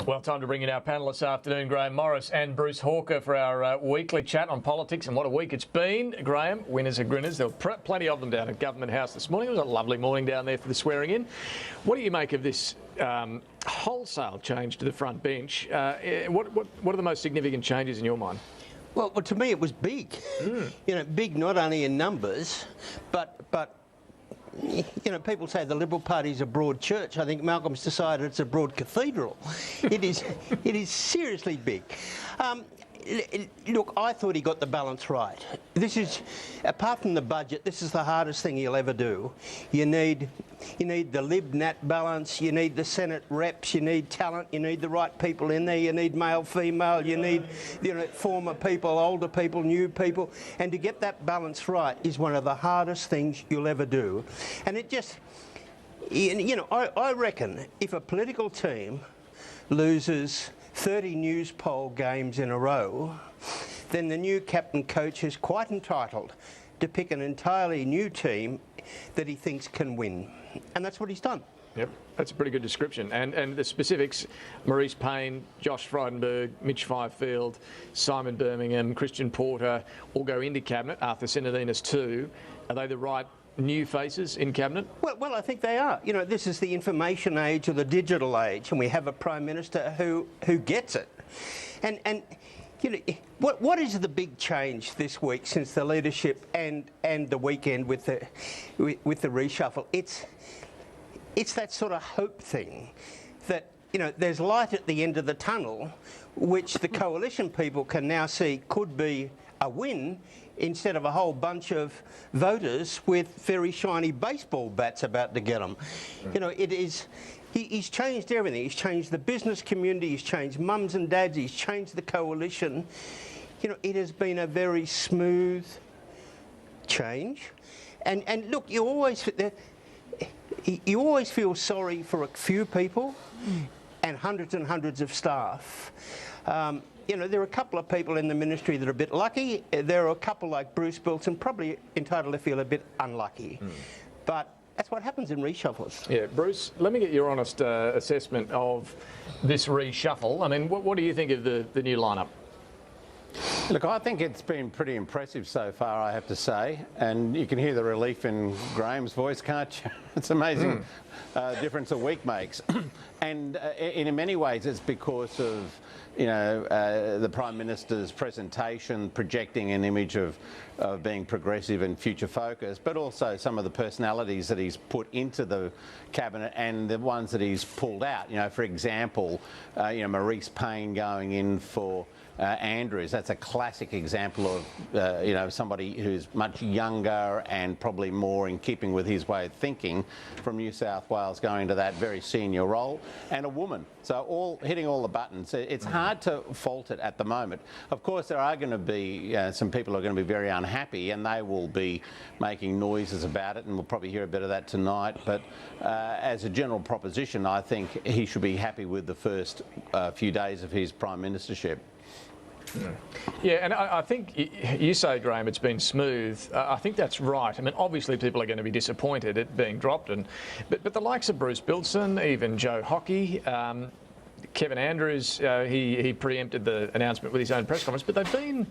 Well, time to bring in our panel this afternoon, Grahame Morris and Bruce Hawker, for our weekly chat on politics. And what a week it's been, Grahame. Winners and grinners. There were plenty of them down at Government House this morning. It was a lovely morning down there for the swearing in. What do you make of this wholesale change to the front bench? What are the most significant changes in your mind? Well, to me it was big. You know, big not only in numbers, but you know, people say the Liberal Party's a broad church. I think Malcolm's decided it's a broad cathedral. It is seriously big. Look, I thought he got the balance right. This is, apart from the budget, this is the hardest thing he'll ever do. You need the Lib-Nat balance, you need the Senate reps, you need talent, you need the right people in there, you need male, female, you need, you know, former people, older people, new people. And to get that balance right is one of the hardest things you'll ever do. And it just, you know, I reckon if a political team loses 30 news poll games in a row, then the new captain coach is quite entitled to pick an entirely new team that he thinks can win. And that's what he's done. Yep, that's a pretty good description. And the specifics, Maurice Payne, Josh Frydenberg, Mitch Fifield, Simon Birmingham, Christian Porter, all go into Cabinet. Arthur Sinodinos too. Are they the right new faces in Cabinet? Well, I think they are. You know, this is the information age or the digital age, and we have a Prime Minister who gets it. And you know, what is the big change this week since the leadership and the weekend with the reshuffle? It's that sort of hope thing that, you know, there's light at the end of the tunnel, which the coalition people can now see could be a win, instead of a whole bunch of voters with very shiny baseball bats about to get them. You know, it is. He's changed everything. He's changed the business community. He's changed mums and dads. He's changed the coalition. You know, it has been a very smooth change. And look, you always feel sorry for a few people and hundreds of staff. You know, there are a couple of people in the ministry that are a bit lucky. There are a couple like Bruce Bilson, probably entitled to feel a bit unlucky. But that's what happens in reshuffles. Yeah, Bruce, let me get your honest assessment of this reshuffle. I mean, what do you think of the new lineup? Look, I think it's been pretty impressive so far, I have to say, and you can hear the relief in Graham's voice, can't you? It's amazing difference a week makes. And in many ways it's because of, you know, the Prime Minister's presentation projecting an image of being progressive and future focused, but also some of the personalities that he's put into the cabinet and the ones that he's pulled out. You know, for example, you know, Maurice Payne going in for Andrews. That's a classic example of, you know, somebody who's much younger and probably more in keeping with his way of thinking from New South Wales going to that very senior role, and a woman. So hitting all the buttons. It's hard to fault it at the moment. Of course, there are going to be some people who are going to be very unhappy, and they will be making noises about it, and we'll probably hear a bit of that tonight. But as a general proposition, I think he should be happy with the first few days of his prime ministership. Yeah, and I think you say, Grahame, it's been smooth. I think that's right. I mean, obviously people are going to be disappointed at being dropped, but the likes of Bruce Bilson, even Joe Hockey, Kevin Andrews, he preempted the announcement with his own press conference, but they've been,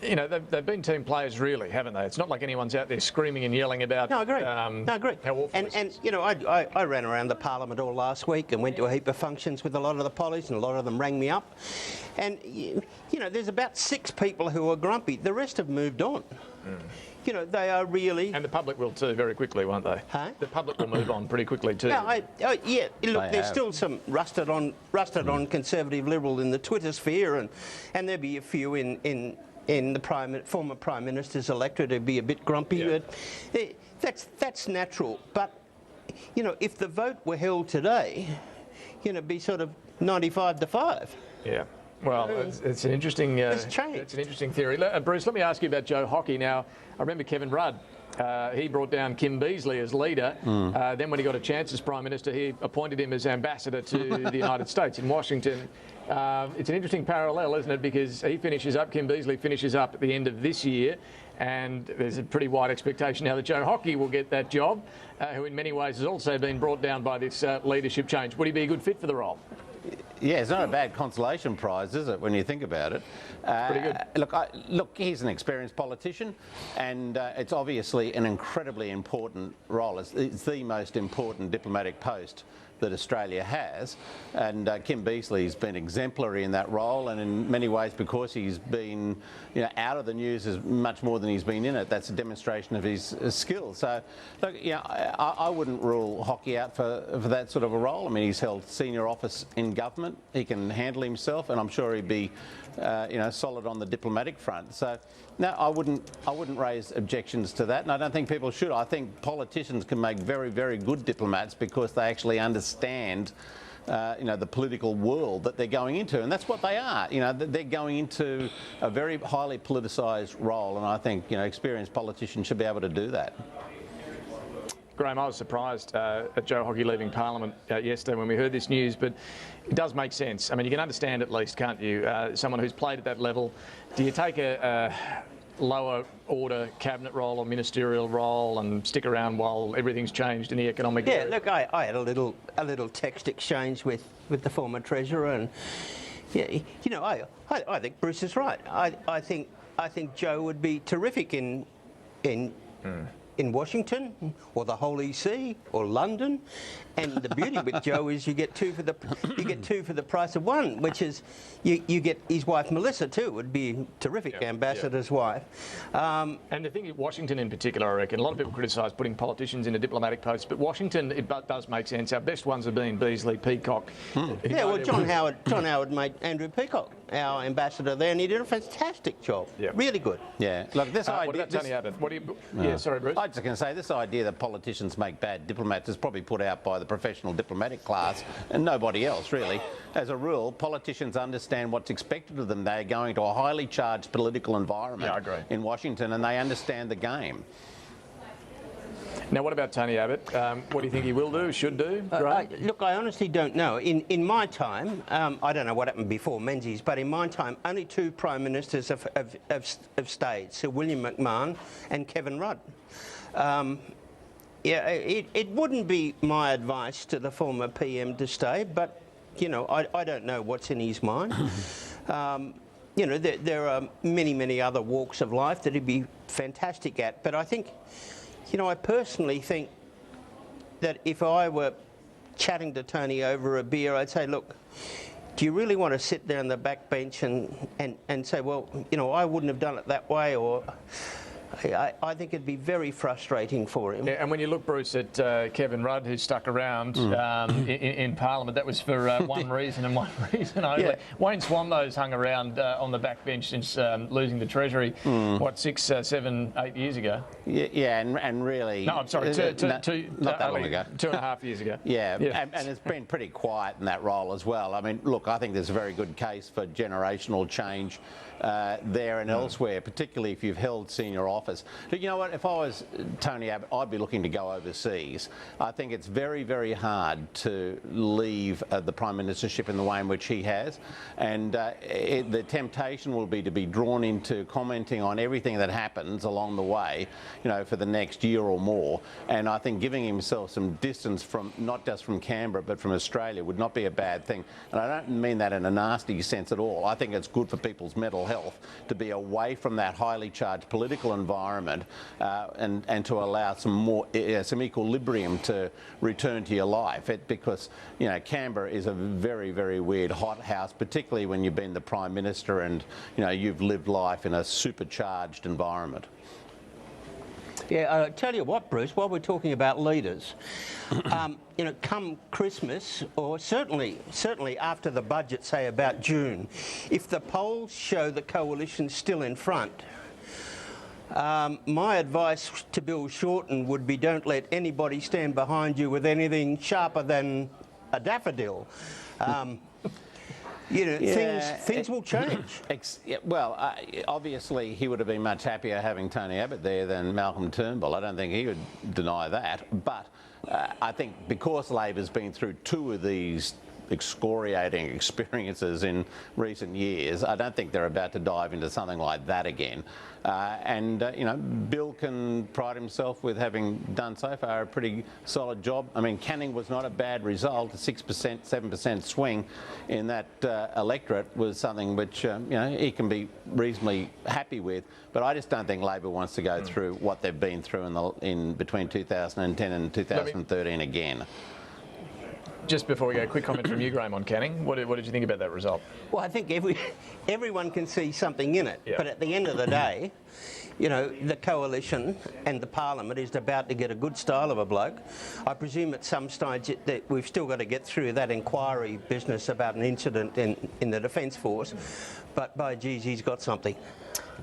you know, they've been team players, really, haven't they? It's not like anyone's out there screaming and yelling about. No, I agree. No, I agree. How awful and you know, I ran around the Parliament all last week and went to a heap of functions with a lot of the pollies, and a lot of them rang me up. And you know, there's about 6 people who are grumpy. The rest have moved on. You know, they are really. And the public will too, very quickly, won't they? Huh? The public will move on pretty quickly too. Yeah, yeah. Look, there's still some rusted on Conservative Liberal in the Twitter sphere, and there'll be a few in the former Prime Minister's electorate who'd be a bit grumpy. Yeah. But that's natural. But you know, if the vote were held today, you know, it'd be sort of 95-5. Yeah. Well, it's an interesting. It's an interesting theory. Bruce, let me ask you about Joe Hockey. Now, I remember Kevin Rudd. He brought down Kim Beazley as leader. Then when he got a chance as Prime Minister, he appointed him as ambassador to the United States in Washington. It's an interesting parallel, isn't it? Because Kim Beazley finishes up at the end of this year, and there's a pretty wide expectation now that Joe Hockey will get that job, who in many ways has also been brought down by this leadership change. Would he be a good fit for the role? Yeah, it's not a bad consolation prize, is it, when you think about it? Pretty good. Look, he's an experienced politician, and it's obviously an incredibly important role. It's the most important diplomatic post that Australia has, and Kim Beazley's been exemplary in that role, and in many ways, because he's been out of the news as much more than he's been in it, that's a demonstration of his skills. So, look, I wouldn't rule Hockey out for that sort of a role. I mean, he's held senior office in government. He can handle himself, and I'm sure he'd be solid on the diplomatic front. So, no, I wouldn't raise objections to that, and I don't think people should. I think politicians can make very, very good diplomats because they actually understand the political world that they're going into, and that's what they are. They're going into a very highly politicised role, and I think experienced politicians should be able to do that. Grahame, I was surprised at Joe Hockey leaving Parliament yesterday when we heard this news, but it does make sense. I mean, you can understand at least, can't you? Someone who's played at that level. Do you take a lower order cabinet role or ministerial role and stick around while everything's changed in the economic area? Look, I had a little text exchange with the former treasurer, and I think Bruce is right. I think Joe would be terrific in Washington or the Holy See or London, and the beauty with Joe is you get two for the price of one, which is you get his wife Melissa too would be a terrific ambassador's wife. And the thing is, Washington in particular, I reckon a lot of people criticise putting politicians into diplomatic posts, but Washington it does make sense. Our best ones have been Beazley, Peacock. Yeah, well, John Howard made Andrew Peacock our ambassador there, and he did a fantastic job. Yep. Really good. Yeah. Look, this idea. What about Tony Abbott? What do you? Yeah, sorry, Bruce. I was just going to say this idea that politicians make bad diplomats is probably put out by the professional diplomatic class and nobody else, really. As a rule, politicians understand what's expected of them. They're going to a highly charged political environment in Washington, and they understand the game. Now, what about Tony Abbott? What do you think he will do, should do? Look, I honestly don't know. In my time, I don't know what happened before Menzies, but in my time, only two Prime Ministers have stayed, Sir William McMahon and Kevin Rudd. It wouldn't be my advice to the former PM to stay, but, I don't know what's in his mind. There are many other walks of life that he'd be fantastic at, but I think... I personally think that if I were chatting to Tony over a beer, I'd say, look, do you really want to sit there on the back bench and say, well, I wouldn't have done it that way, or... I think it'd be very frustrating for him. Yeah, and when you look, Bruce, at Kevin Rudd, who stuck around in Parliament, that was for one reason and one reason only. Yeah. Wayne Swanlow's hung around on the back bench since losing the Treasury, 6, 7, 8 years ago? Yeah, and really... No, I'm sorry, not that long ago. 2.5 years ago. Yeah. And it's been pretty quiet in that role as well. I mean, look, I think there's a very good case for generational change there and elsewhere, particularly if you've held senior office. But you know what, if I was Tony Abbott, I'd be looking to go overseas. I think it's very, very hard to leave the Prime Ministership in the way in which he has, and the temptation will be to be drawn into commenting on everything that happens along the way, for the next year or more, and I think giving himself some distance from, not just from Canberra, but from Australia would not be a bad thing. And I don't mean that in a nasty sense at all. I think it's good for people's mental health to be away from that highly charged political environment and to allow some equilibrium to return to your life. Because Canberra is a very, very weird hothouse, particularly when you've been the Prime Minister and you've lived life in a supercharged environment. Yeah, tell you what, Bruce, while we're talking about leaders, come Christmas, or certainly after the budget, say about June, if the polls show the coalition's still in front, my advice to Bill Shorten would be don't let anybody stand behind you with anything sharper than a daffodil. Things will change. Obviously, he would have been much happier having Tony Abbott there than Malcolm Turnbull. I don't think he would deny that. But I think because Labor's been through two of these excoriating experiences in recent years. I don't think they're about to dive into something like that again. You know, Bill can pride himself with having done so far a pretty solid job. I mean, Canning was not a bad result. A 6%, 7% swing in that electorate was something which you know, he can be reasonably happy with. But I just don't think Labor wants to go through what they've been through in between 2010 and 2013 again. Just before we go, quick comment from you, Grahame, on Canning. What did you think about that result? Well, I think everyone can see something in it, yeah. But at the end of the day, you know, the coalition and the parliament is about to get a good style of a bloke. I presume at some stage that we've still got to get through that inquiry business about an incident in the Defence Force, but by geez, he's got something.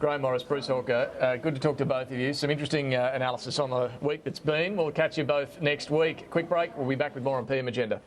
Grahame Morris, Bruce Hawker, good to talk to both of you. Some interesting analysis on the week that's been. We'll catch you both next week. Quick break. We'll be back with more on PM Agenda.